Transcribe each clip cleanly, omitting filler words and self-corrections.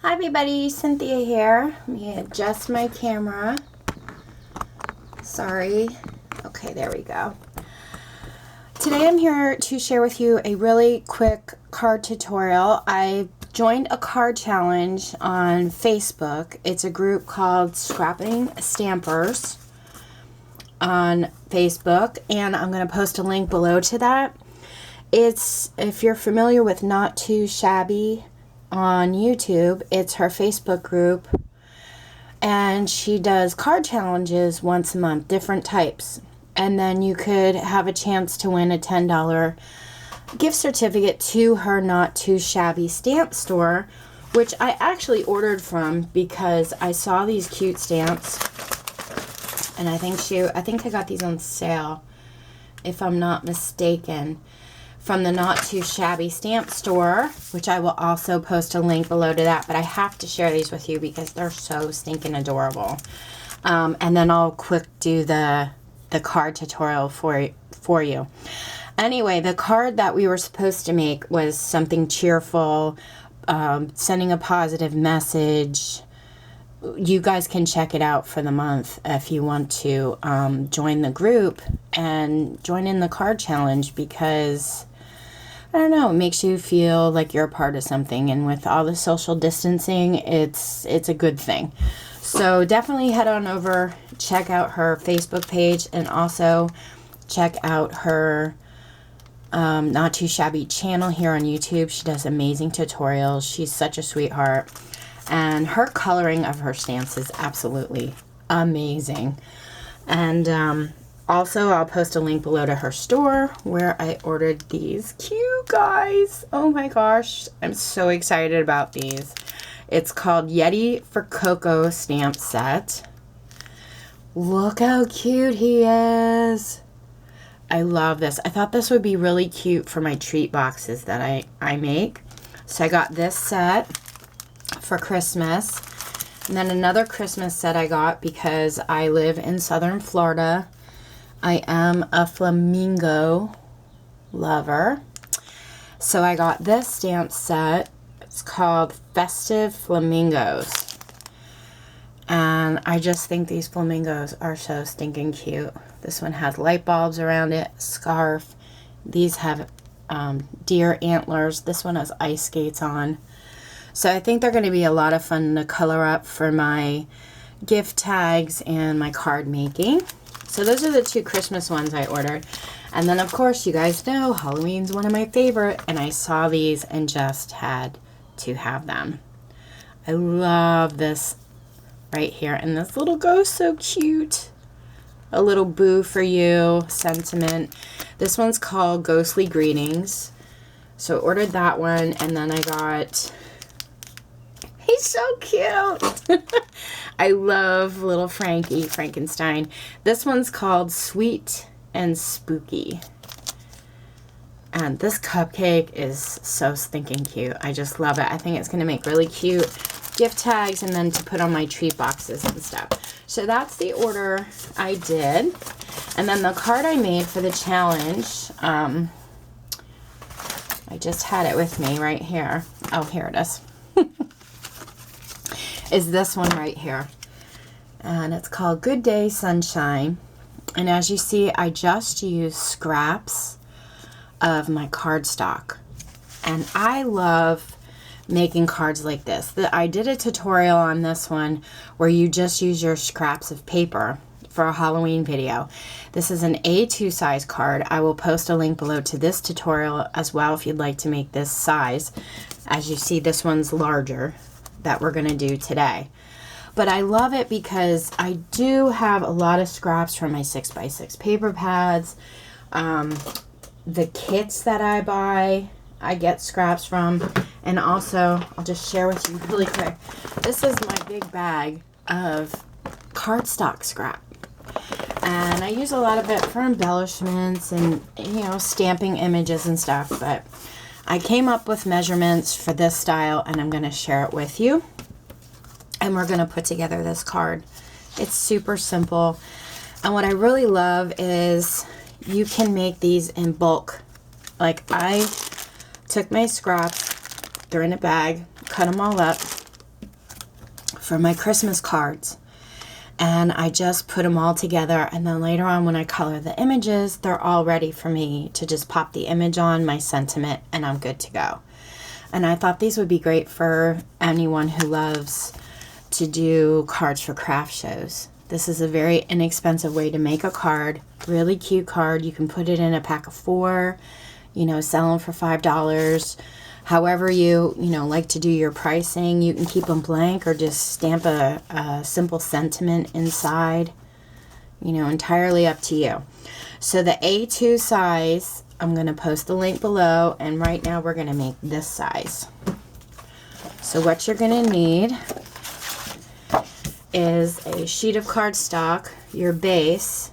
Hi everybody, Cynthia here. Let me adjust my camera. Sorry. Okay, there we go. Today I'm here to share with you a really quick card tutorial. I joined a card challenge on Facebook. It's a group called Scrapping Stampers on Facebook, and I'm going to post a link below to that. It's, if you're familiar with Not Too Shabby on YouTube, it's her Facebook group, and she does card challenges once a month, different types, and then you could have a chance to win a $10 gift certificate to her Not Too Shabby stamp store, which I actually ordered from because I saw these cute stamps, and I think I got these on sale, if I'm not mistaken, from the Not Too Shabby stamp store, which I will also post a link below to that, but I have to share these with you because they're so stinking adorable. And then I'll quick do the card tutorial for you. Anyway, the card that we were supposed to make was something cheerful, sending a positive message. You guys can check it out for the month if you want to join the group and join in the card challenge, because I don't know, it makes you feel like you're a part of something, and with all the social distancing, it's a good thing. So definitely head on over, check out her Facebook page, and also check out her Not Too Shabby channel here on YouTube. She does amazing tutorials. She's such a sweetheart, and her coloring of her stamps is absolutely amazing. And also, I'll post a link below to her store where I ordered these cute guys. Oh my gosh, I'm so excited about these. It's called Yeti for Cocoa stamp set. Look how cute he is. I love this. I thought this would be really cute for my treat boxes that I make. So I got this set for Christmas. And then another Christmas set I got because I live in Southern Florida. I am a flamingo lover. So I got this stamp set. It's called Festive Flamingos. And I just think these flamingos are so stinking cute. This one has light bulbs around it, scarf. These have deer antlers. This one has ice skates on. So I think they're going to be a lot of fun to color up for my gift tags and my card making. So those are the two Christmas ones I ordered. And then, of course, you guys know Halloween's one of my favorite, and I saw these and just had to have them. I love this right here. And this little ghost, so cute. A little boo for you sentiment. This one's called Ghostly Greetings. So I ordered that one, and then I got... He's so cute. I love little Frankenstein. This one's called Sweet and Spooky. And this cupcake is so stinking cute. I just love it. I think it's going to make really cute gift tags and then to put on my treat boxes and stuff. So that's the order I did. And then the card I made for the challenge, I just had it with me right here. Oh, here it is. Is this one right here. And it's called Good Day Sunshine. And as you see, I just used scraps of my cardstock. And I love making cards like this. I did a tutorial on this one where you just use your scraps of paper for a Halloween video. This is an A2 size card. I will post a link below to this tutorial as well if you'd like to make this size. As you see, this one's larger that we're going to do today. But I love it because I do have a lot of scraps from my 6x6 paper pads. The kits that I buy, I get scraps from. And also, I'll just share with you really quick. This is my big bag of cardstock scrap. And I use a lot of it for embellishments and, you know, stamping images and stuff. But I came up with measurements for this style, and I'm going to share it with you. And we're going to put together this card. It's super simple. And what I really love is you can make these in bulk. Like I took my scraps, they're in a bag, cut them all up, for my Christmas cards. And I just put them all together, and then later on when I color the images, they're all ready for me to just pop the image on, my sentiment, and I'm good to go. And I thought these would be great for anyone who loves to do cards for craft shows. This is a very inexpensive way to make a card, really cute card. You can put it in a pack of 4, you know, sell them for $5. However you like to do your pricing. You can keep them blank or just stamp a simple sentiment inside. You know, entirely up to you. So the A2 size, I'm going to post the link below, and right now we're going to make this size. So what you're going to need is a sheet of cardstock. Your base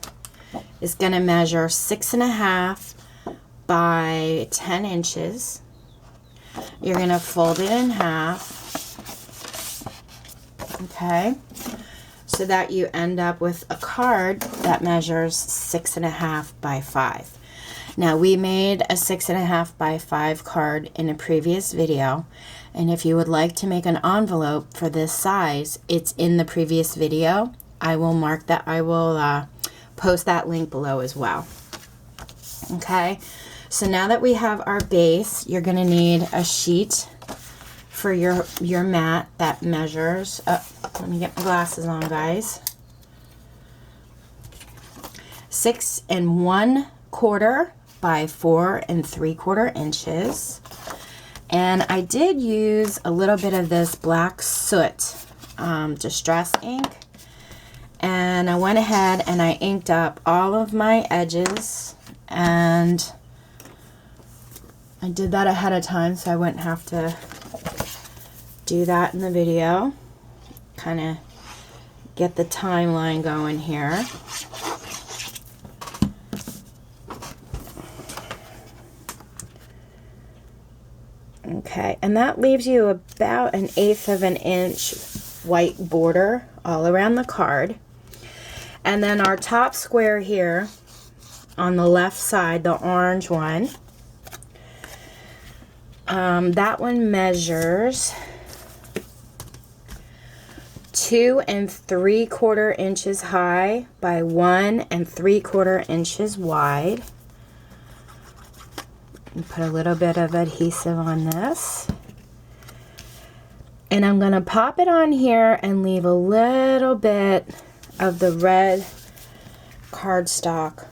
is going to measure 6.5 by 10 inches. You're going to fold it in half, okay, so that you end up with a card that measures 6.5 by 5. Now, we made a 6.5 by 5 card in a previous video, and if you would like to make an envelope for this size, it's in the previous video. I will mark that. I will post that link below as well. Okay. So now that we have our base, you're going to need a sheet for your mat that measures, let me get my glasses on, guys, 6 1/4 by 4 3/4 inches. And I did use a little bit of this black soot distress ink, and I went ahead and I inked up all of my edges, and I did that ahead of time so I wouldn't have to do that in the video. Kind of get the timeline going here. Okay, and that leaves you about 1/8 of an inch white border all around the card. And then our top square here on the left side, the orange one, that one measures 2 3/4 inches high by 1 3/4 inches wide. And put a little bit of adhesive on this. And I'm going to pop it on here and leave a little bit of the red cardstock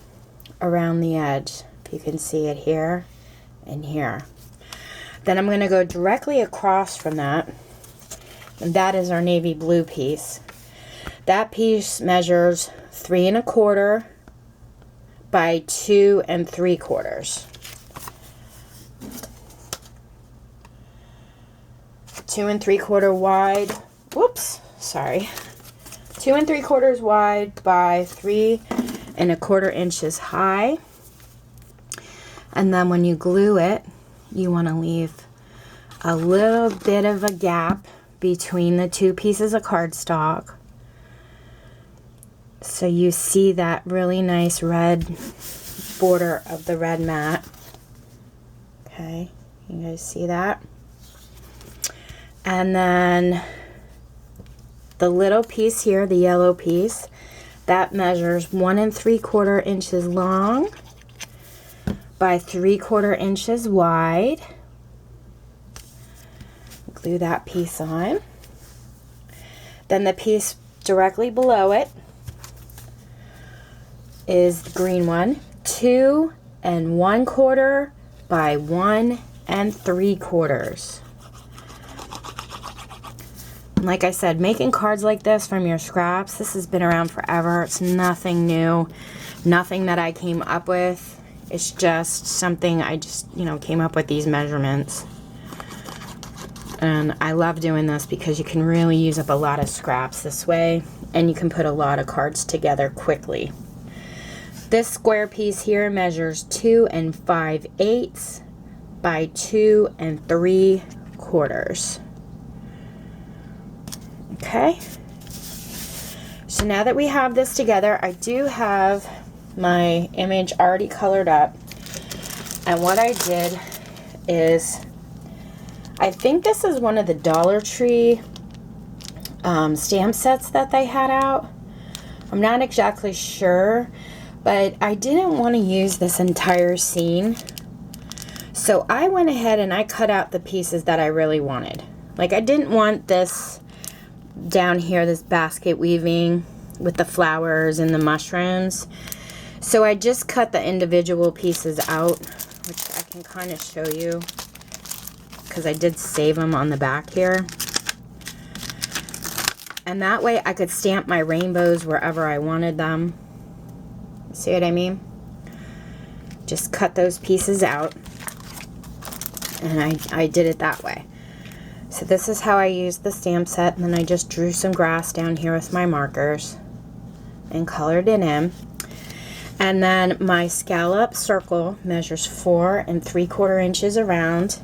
around the edge. If you can see it here and here. Then I'm going to go directly across from that, and that is our navy blue piece. That piece measures 3 1/4 by 2 3/4. 2 3/4 wide. Whoops, sorry. 2 3/4 wide by 3 1/4 inches high. And then when you glue it, you want to leave a little bit of a gap between the two pieces of cardstock, so you see that really nice red border of the red mat. Okay, you guys see that? And then the little piece here, the yellow piece, that measures 1 3/4 inches long by 3/4 inches wide. Glue that piece on. Then the piece directly below it is the green one, 2 1/4 by 1 3/4. Like I said, making cards like this from your scraps, this has been around forever. It's nothing new, nothing that I came up with. It's just something I just, came up with these measurements. And I love doing this because you can really use up a lot of scraps this way, and you can put a lot of cards together quickly. This square piece here measures 2 5/8 by 2 3/4. Okay, so now that we have this together, I do have my image already colored up, and what I did is, I think this is one of the Dollar Tree stamp sets that they had out. I'm not exactly sure, but I didn't want to use this entire scene. So I went ahead and I cut out the pieces that I really wanted. Like, I didn't want this down here, this basket weaving with the flowers and the mushrooms. So I just cut the individual pieces out, which I can kind of show you because I did save them on the back here. And that way I could stamp my rainbows wherever I wanted them. See what I mean? Just cut those pieces out. And I did it that way. So this is how I used the stamp set. And then I just drew some grass down here with my markers and colored it in. And then my scallop circle measures 4 3/4 inches around.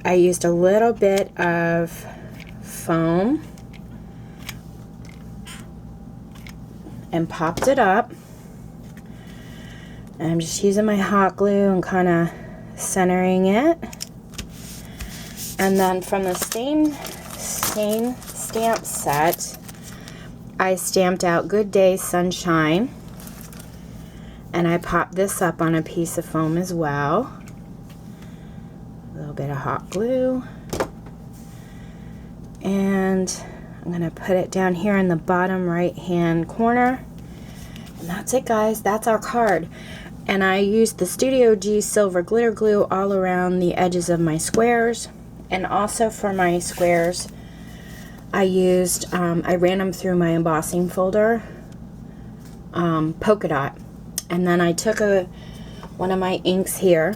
I used a little bit of foam and popped it up. And I'm just using my hot glue and kind of centering it. And then from the same stamp set, I stamped out Good Day Sunshine. And I popped this up on a piece of foam as well. A little bit of hot glue. And I'm going to put it down here in the bottom right hand corner. And that's it, guys. That's our card. And I used the Studio G silver glitter glue all around the edges of my squares. And also for my squares, I used, I ran them through my embossing folder, polka dot. And then I took one of my inks here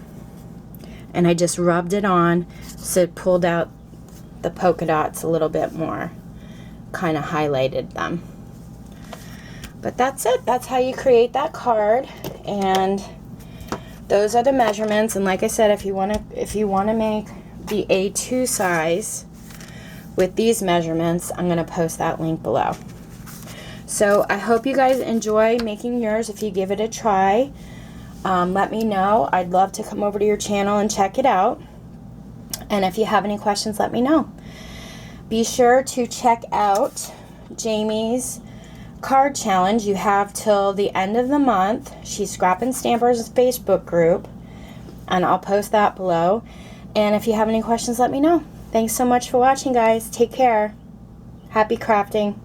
and I just rubbed it on so it pulled out the polka dots a little bit more. Kind of highlighted them. But that's it. That's how you create that card. And those are the measurements. And like I said, if you want to make the A2 size with these measurements, I'm going to post that link below. So I hope you guys enjoy making yours. If you give it a try, let me know. I'd love to come over to your channel and check it out. And if you have any questions, let me know. Be sure to check out Jamie's card challenge. You have till the end of the month. She's Scrappin' Stampers' Facebook group, and I'll post that below. And if you have any questions, let me know. Thanks so much for watching, guys. Take care. Happy crafting.